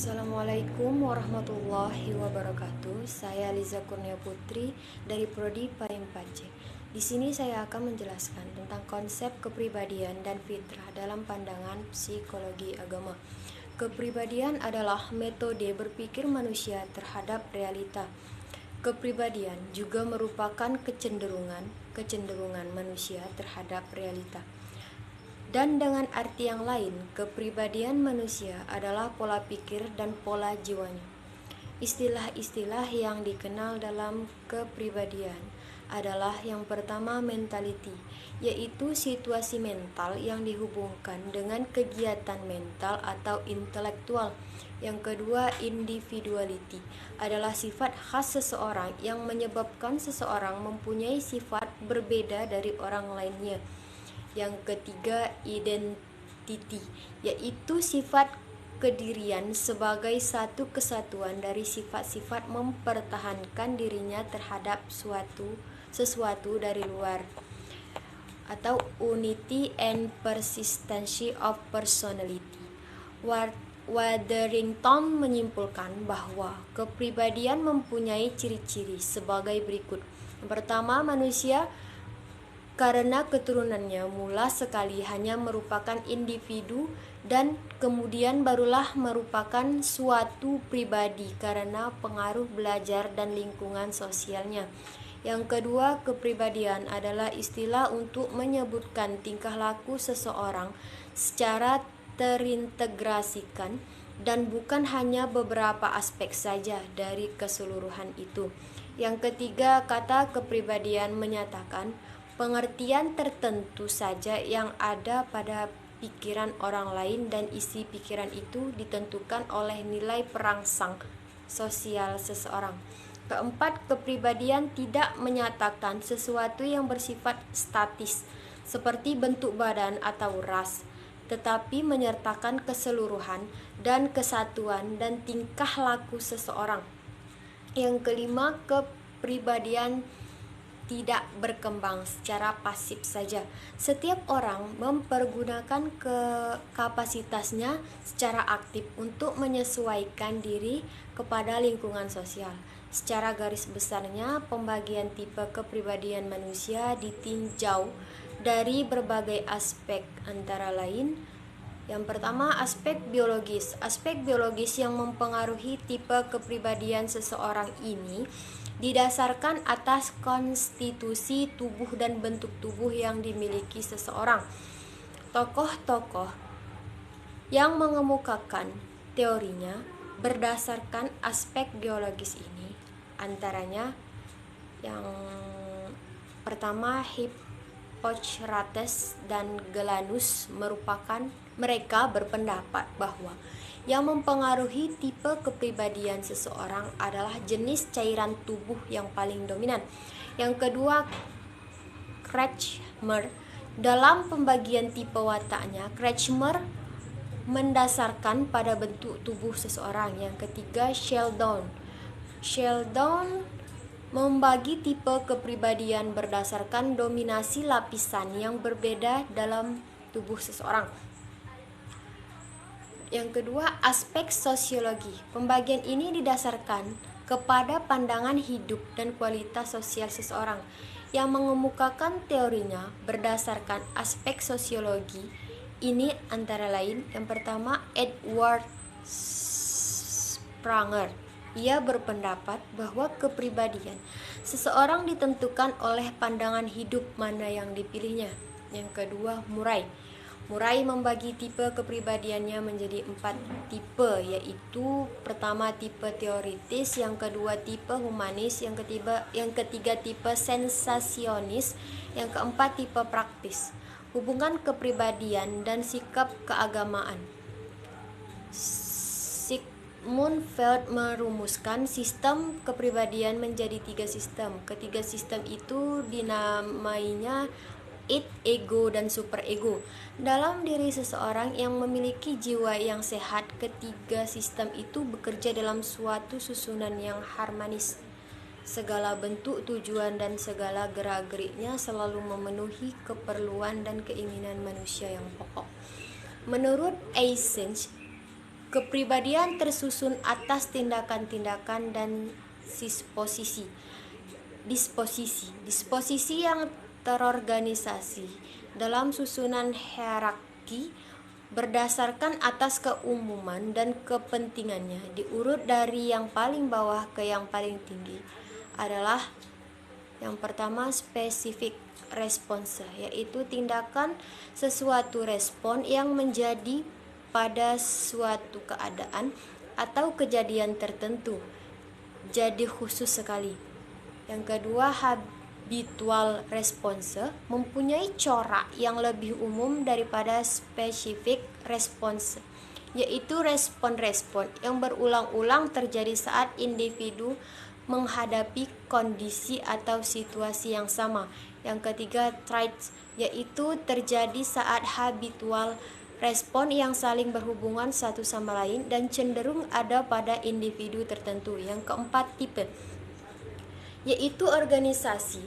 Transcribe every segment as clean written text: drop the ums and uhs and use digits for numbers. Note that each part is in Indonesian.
Assalamualaikum warahmatullahi wabarakatuh. Saya Liza Kurnia Putri dari Prodi Parim 4C. Di sini saya akan menjelaskan tentang konsep kepribadian dan fitrah dalam pandangan psikologi agama. Kepribadian adalah metode berpikir manusia terhadap realita. Kepribadian juga merupakan kecenderungan manusia terhadap realita. Dan dengan arti yang lain, kepribadian manusia adalah pola pikir dan pola jiwanya. Istilah-istilah yang dikenal dalam kepribadian adalah yang pertama mentality, yaitu situasi mental yang dihubungkan dengan kegiatan mental atau intelektual. Yang kedua, individuality adalah sifat khas seseorang yang menyebabkan seseorang mempunyai sifat berbeda dari orang lainnya. Yang ketiga, identity, yaitu sifat kedirian sebagai satu kesatuan dari sifat-sifat mempertahankan dirinya terhadap sesuatu dari luar, atau unity and persistency of personality. Witherington menyimpulkan bahwa kepribadian mempunyai ciri-ciri sebagai berikut. Yang pertama, manusia karena keturunannya mula sekali hanya merupakan individu dan kemudian barulah merupakan suatu pribadi karena pengaruh belajar dan lingkungan sosialnya. Yang kedua, kepribadian adalah istilah untuk menyebutkan tingkah laku seseorang secara terintegrasikan dan bukan hanya beberapa aspek saja dari keseluruhan itu. Yang ketiga, kata kepribadian menyatakan pengertian tertentu saja yang ada pada pikiran orang lain dan isi pikiran itu ditentukan oleh nilai perangsang sosial seseorang. Keempat, kepribadian tidak menyatakan sesuatu yang bersifat statis seperti bentuk badan atau ras, tetapi menyertakan keseluruhan dan kesatuan dan tingkah laku seseorang. Yang kelima, kepribadian tidak berkembang secara pasif saja. Setiap orang mempergunakan kapasitasnya secara aktif untuk menyesuaikan diri kepada lingkungan sosial. Secara garis besarnya, pembagian tipe kepribadian manusia ditinjau dari berbagai aspek, antara lain yang pertama, aspek biologis. Aspek biologis yang mempengaruhi tipe kepribadian seseorang ini didasarkan atas konstitusi tubuh dan bentuk tubuh yang dimiliki seseorang. Tokoh-tokoh yang mengemukakan teorinya berdasarkan aspek biologis ini, antaranya yang pertama, Hippocrates dan Galenus mereka berpendapat bahwa yang mempengaruhi tipe kepribadian seseorang adalah jenis cairan tubuh yang paling dominan. Yang kedua, Kretschmer dalam pembagian tipe wataknya, Kretschmer mendasarkan pada bentuk tubuh seseorang. Yang ketiga, Sheldon membagi tipe kepribadian berdasarkan dominasi lapisan yang berbeda dalam tubuh seseorang. Yang kedua, aspek sosiologi. Pembagian ini didasarkan kepada pandangan hidup dan kualitas sosial seseorang. Yang mengemukakan teorinya berdasarkan aspek sosiologi ini antara lain, yang pertama, Edward Spranger. Ia berpendapat bahwa kepribadian seseorang ditentukan oleh pandangan hidup mana yang dipilihnya. Yang kedua, Murray membagi tipe kepribadiannya menjadi 4 tipe, yaitu pertama tipe teoritis, yang kedua tipe humanis, yang ketiga tipe sensasionis, yang keempat tipe praktis. Hubungan kepribadian dan sikap keagamaan. Sigmund Freud merumuskan sistem kepribadian menjadi 3 sistem. Ketiga sistem itu dinamainya id, ego, dan superego. Dalam diri seseorang yang memiliki jiwa yang sehat, ketiga sistem itu bekerja dalam suatu susunan yang harmonis. Segala bentuk, tujuan, dan segala gerak-geriknya selalu memenuhi keperluan dan keinginan manusia yang pokok. Menurut Eysenck, Kepribadian tersusun atas tindakan-tindakan dan disposisi yang terorganisasi dalam susunan hierarki berdasarkan atas keumuman dan kepentingannya, diurut dari yang paling bawah ke yang paling tinggi, adalah yang pertama specific response, yaitu tindakan sesuatu respon yang menjadi pada suatu keadaan atau kejadian tertentu, jadi khusus sekali. Yang kedua, habitual response, mempunyai corak yang lebih umum daripada specific response, yaitu respon-respon yang berulang-ulang terjadi saat individu menghadapi kondisi atau situasi yang sama. Yang ketiga, traits, yaitu terjadi saat habitual respon yang saling berhubungan satu sama lain dan cenderung ada pada individu tertentu. Yang keempat, tipe, yaitu organisasi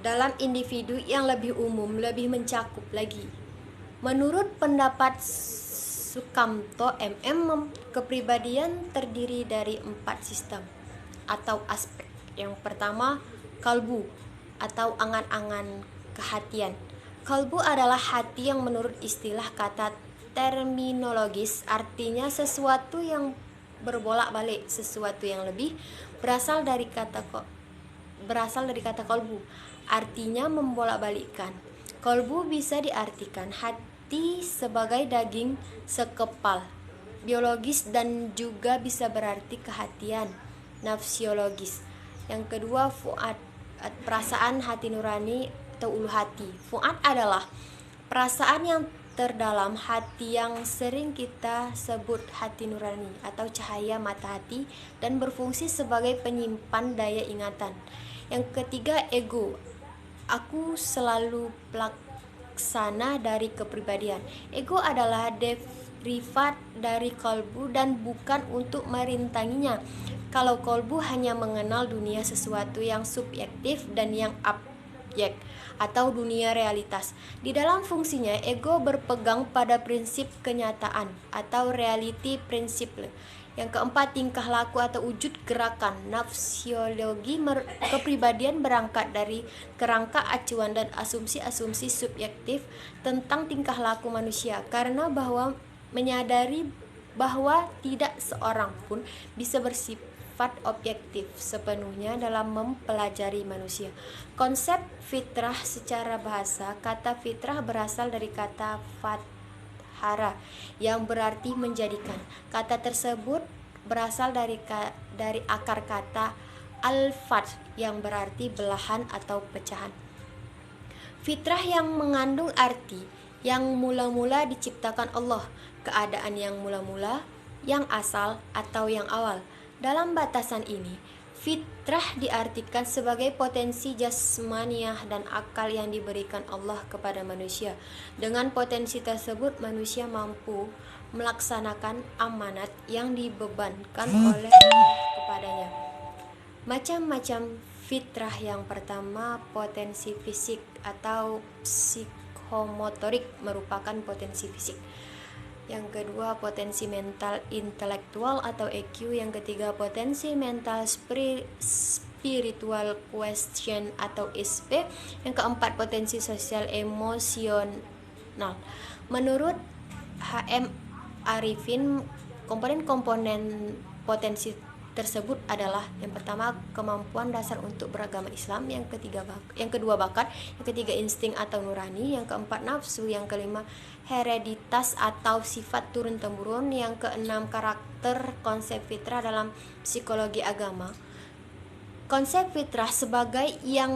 dalam individu yang lebih umum, lebih mencakup lagi. Menurut pendapat Sukamto MM, kepribadian terdiri dari 4 sistem atau aspek. Yang pertama, kalbu atau angan-angan kehatian. Kalbu adalah hati yang menurut istilah kata terminologis artinya sesuatu yang berbolak-balik, sesuatu yang lebih, berasal dari kata kalbu, artinya membolak-balikkan. Kalbu bisa diartikan hati sebagai daging sekepal, biologis, dan juga bisa berarti kehatian, nafsiologis. Yang kedua, fuad, perasaan hati nurani atau ulu hati. Fuad adalah perasaan yang terdalam hati yang sering kita sebut hati nurani atau cahaya mata hati dan berfungsi sebagai penyimpan daya ingatan. Yang ketiga, ego. Aku selalu pelaksana dari kepribadian. Ego adalah derivat dari kalbu dan bukan untuk merintanginya. Kalau kalbu hanya mengenal dunia sesuatu yang subjektif dan yang objek atau dunia realitas. Di dalam fungsinya, ego berpegang pada prinsip kenyataan atau reality principle. Yang keempat, tingkah laku atau wujud gerakan. Nafsiologi kepribadian berangkat dari kerangka acuan dan asumsi-asumsi subjektif tentang tingkah laku manusia, karena menyadari bahwa tidak seorang pun bisa bersifat objektif sepenuhnya dalam mempelajari manusia. Konsep fitrah secara bahasa, kata fitrah berasal dari kata fathara yang berarti menjadikan. Kata tersebut berasal dari akar kata al-fath yang berarti belahan atau pecahan. Fitrah yang mengandung arti yang mula-mula diciptakan Allah, keadaan yang mula-mula, yang asal atau yang awal. Dalam batasan ini, fitrah diartikan sebagai potensi jasmaniah dan akal yang diberikan Allah kepada manusia. Dengan potensi tersebut, manusia mampu melaksanakan amanat yang dibebankan oleh Allah kepadanya. Macam-macam fitrah. Yang pertama, potensi fisik atau psikomotorik merupakan potensi fisik. Yang kedua, potensi mental intelektual atau EQ. Yang ketiga, potensi mental spiritual quotient atau SP. Yang keempat, potensi sosial emosional. Menurut HM Arifin, komponen-komponen potensi tersebut adalah: yang pertama, kemampuan dasar untuk beragama Islam, yang kedua bakat, yang ketiga insting atau nurani, yang keempat nafsu, yang kelima hereditas atau sifat turun-temurun, yang keenam karakter. Konsep fitrah dalam psikologi agama. Konsep fitrah sebagai yang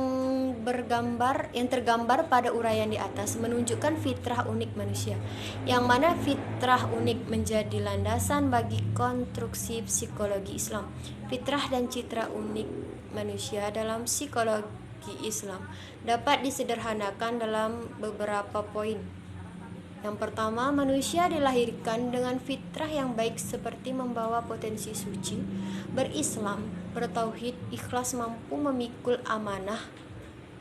tergambar pada uraian di atas menunjukkan fitrah unik manusia, yang mana fitrah unik menjadi landasan bagi konstruksi psikologi Islam. Fitrah dan citra unik manusia dalam psikologi Islam dapat disederhanakan dalam beberapa poin. Yang pertama, manusia dilahirkan dengan fitrah yang baik seperti membawa potensi suci, berislam, bertauhid, ikhlas, mampu memikul amanah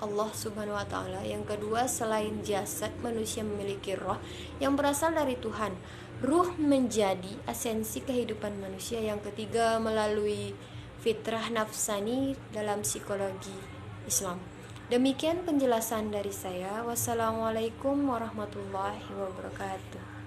Allah Subhanahu wa taala. Yang kedua, selain jasad, manusia memiliki roh yang berasal dari Tuhan. Ruh menjadi esensi kehidupan manusia. Yang ketiga, melalui fitrah nafsani dalam psikologi Islam. Demikian penjelasan dari saya. Wassalamualaikum warahmatullahi wabarakatuh.